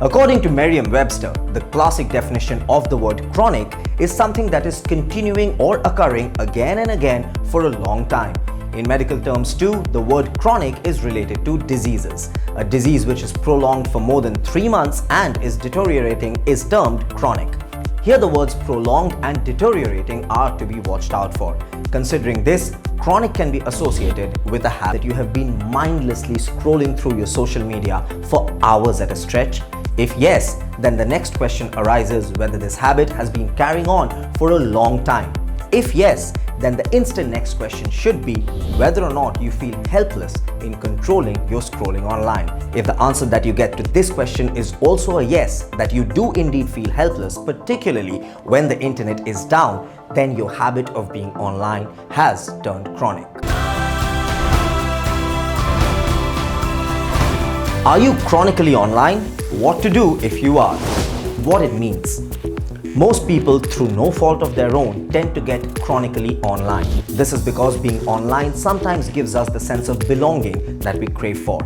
According to Merriam-Webster, the classic definition of the word chronic is something that is continuing or occurring again and again for a long time. In medical terms too, the word chronic is related to diseases. A disease which is prolonged for more than 3 months and is deteriorating is termed chronic. Here the words prolonged and deteriorating are to be watched out for. Considering this, chronic can be associated with a habit that you have been mindlessly scrolling through your social media for hours at a stretch. If yes, then the next question arises whether this habit has been carrying on for a long time. If yes, then the instant next question should be whether or not you feel helpless in controlling your scrolling online. If the answer that you get to this question is also a yes, that you do indeed feel helpless, particularly when the internet is down, then your habit of being online has turned chronic. Are you chronically online? What to do if you are? What it means. Most people, through no fault of their own, tend to get chronically online. This is because being online sometimes gives us the sense of belonging that we crave for.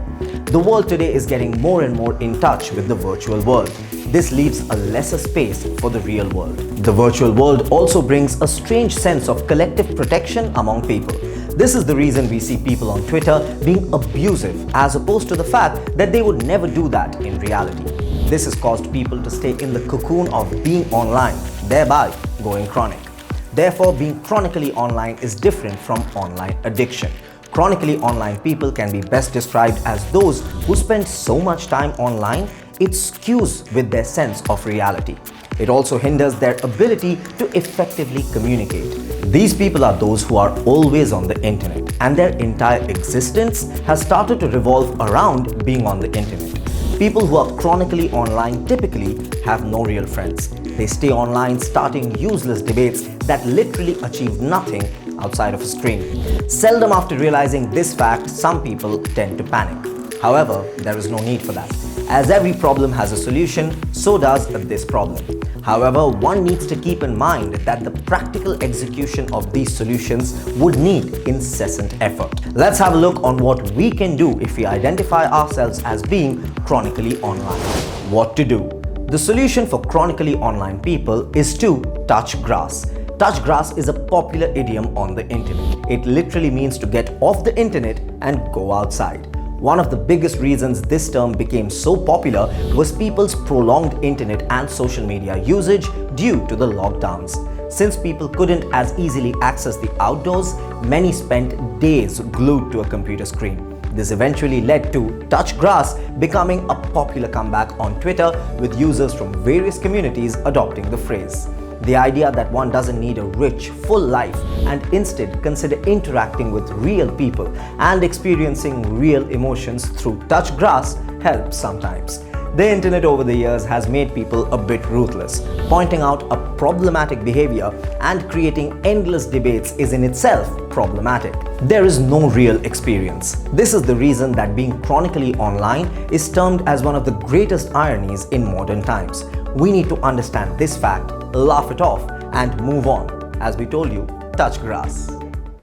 The world today is getting more and more in touch with the virtual world. This leaves a lesser space for the real world. The virtual world also brings a strange sense of collective protection among people. This is the reason we see people on Twitter being abusive as opposed to the fact that they would never do that in reality. This has caused people to stay in the cocoon of being online, thereby going chronic. Therefore, being chronically online is different from online addiction. Chronically online people can be best described as those who spend so much time online, it skews with their sense of reality. It also hinders their ability to effectively communicate. These people are those who are always on the internet, and their entire existence has started to revolve around being on the internet. People who are chronically online typically have no real friends. They stay online starting useless debates that literally achieve nothing outside of a screen. Seldom after realizing this fact, some people tend to panic. However, there is no need for that. As every problem has a solution, so does this problem. However, one needs to keep in mind that the practical execution of these solutions would need incessant effort. Let's have a look on what we can do if we identify ourselves as being chronically online. What to do? The solution for chronically online people is to touch grass. Touch grass is a popular idiom on the internet. It literally means to get off the internet and go outside. One of the biggest reasons this term became so popular was people's prolonged internet and social media usage due to the lockdowns. Since people couldn't as easily access the outdoors, many spent days glued to a computer screen. This eventually led to touch grass becoming a popular comeback on Twitter, with users from various communities adopting the phrase. The idea that one doesn't need a rich, full life and instead consider interacting with real people and experiencing real emotions through touch grass helps sometimes. The internet over the years has made people a bit ruthless. Pointing out a problematic behavior and creating endless debates is in itself problematic. There is no real experience. This is the reason that being chronically online is termed as one of the greatest ironies in modern times. We need to understand this fact, laugh it off, and move on. As we told you, touch grass.